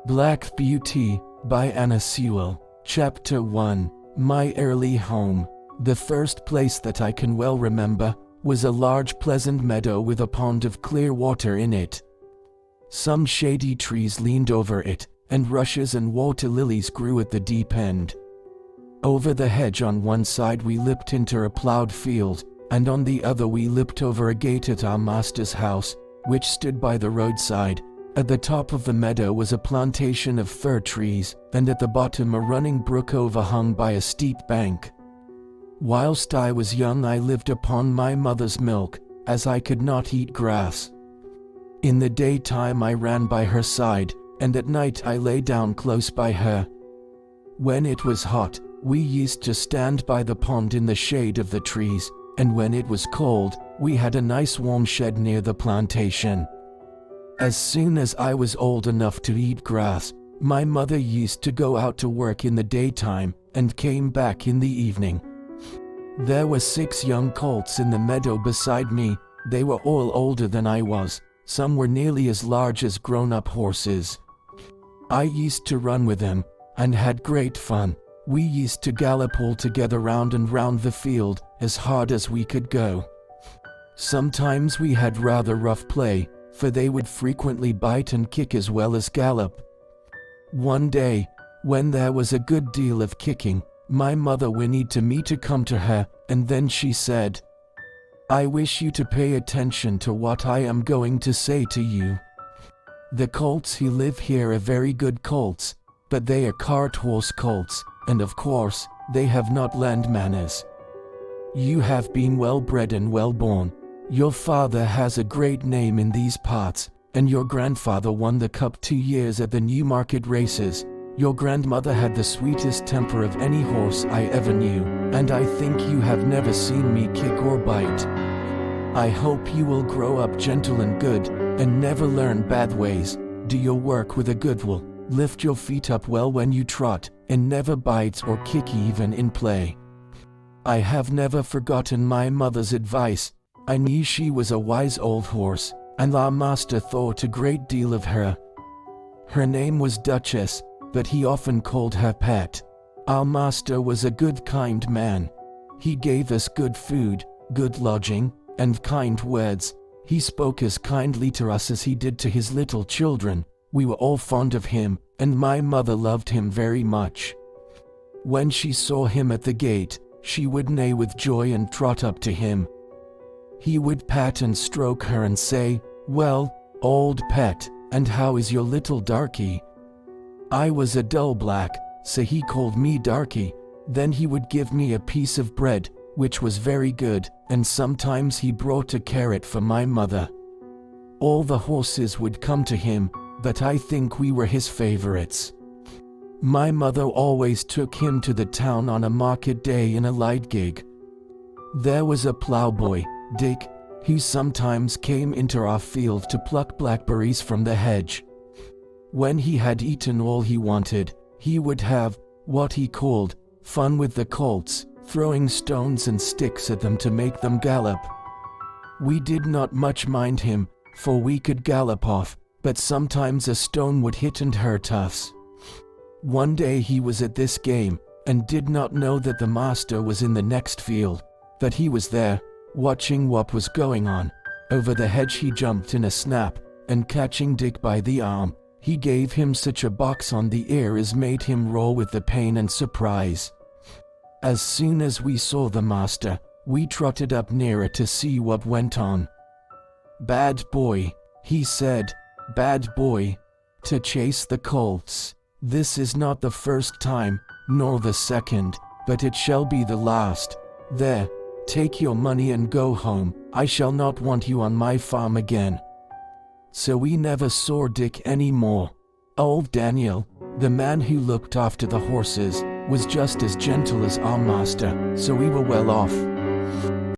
Black Beauty, by Anna Sewell. Chapter 1. My early home. The first place that I can well remember was a large pleasant meadow with a pond of clear water in it. Some shady trees leaned over it, and rushes and water lilies grew at the deep end. Over the hedge on one side we leapt into a ploughed field, and on the other we leapt over a gate at our master's house, which stood by the roadside. At the top of the meadow was a plantation of fir trees, and at the bottom a running brook overhung by a steep bank. Whilst I was young I lived upon my mother's milk, as I could not eat grass. In the daytime I ran by her side, and at night I lay down close by her. When it was hot, we used to stand by the pond in the shade of the trees, and when it was cold, we had a nice warm shed near the plantation. As soon as I was old enough to eat grass, my mother used to go out to work in the daytime, and came back in the evening. There were 6 young colts in the meadow beside me. They were all older than I was. Some were nearly as large as grown-up horses. I used to run with them, and had great fun. We used to gallop all together round and round the field, as hard as we could go. Sometimes we had rather rough play, for they would frequently bite and kick as well as gallop. One day, when there was a good deal of kicking, my mother whinnied me to come to her, and then she said, "I wish you to pay attention to what I am going to say to you. The colts who live here are very good colts, but they are cart horse colts, and of course, they have not land manners. You have been well bred and well born. Your father has a great name in these parts, and your grandfather won the cup 2 years at the Newmarket races. Your grandmother had the sweetest temper of any horse I ever knew, and I think you have never seen me kick or bite. I hope you will grow up gentle and good, and never learn bad ways. Do your work with a good will, lift your feet up well when you trot, and never bite or kick even in play." I have never forgotten my mother's advice. I knew she was a wise old horse, and our master thought a great deal of her. Her name was Duchess, but he often called her Pet. Our master was a good kind man. He gave us good food, good lodging, and kind words. He spoke as kindly to us as he did to his little children. We were all fond of him, and my mother loved him very much. When she saw him at the gate, she would neigh with joy and trot up to him. He would pat and stroke her and say, "Well, old Pet, and how is your little darky?" I was a dull black, so he called me Darky. Then he would give me a piece of bread, which was very good, and sometimes he brought a carrot for my mother. All the horses would come to him, but I think we were his favorites. My mother always took him to the town on a market day in a light gig. There was a ploughboy, Dick, who sometimes came into our field to pluck blackberries from the hedge. When he had eaten all he wanted, he would have, what he called, fun with the colts, throwing stones and sticks at them to make them gallop. We did not much mind him, for we could gallop off, but sometimes a stone would hit and hurt us. One day he was at this game, and did not know that the master was in the next field, that he was there, watching what was going on. Over the hedge he jumped in a snap, and catching Dick by the arm, he gave him such a box on the ear as made him roll with the pain and surprise. As soon as we saw the master, we trotted up nearer to see what went on. "Bad boy," he said, "bad boy, to chase the colts. This is not the first time, nor the second, but it shall be the last. There, take your money and go home. I shall not want you on my farm again." So we never saw Dick any more. Old Daniel, the man who looked after the horses, was just as gentle as our master, so we were well off.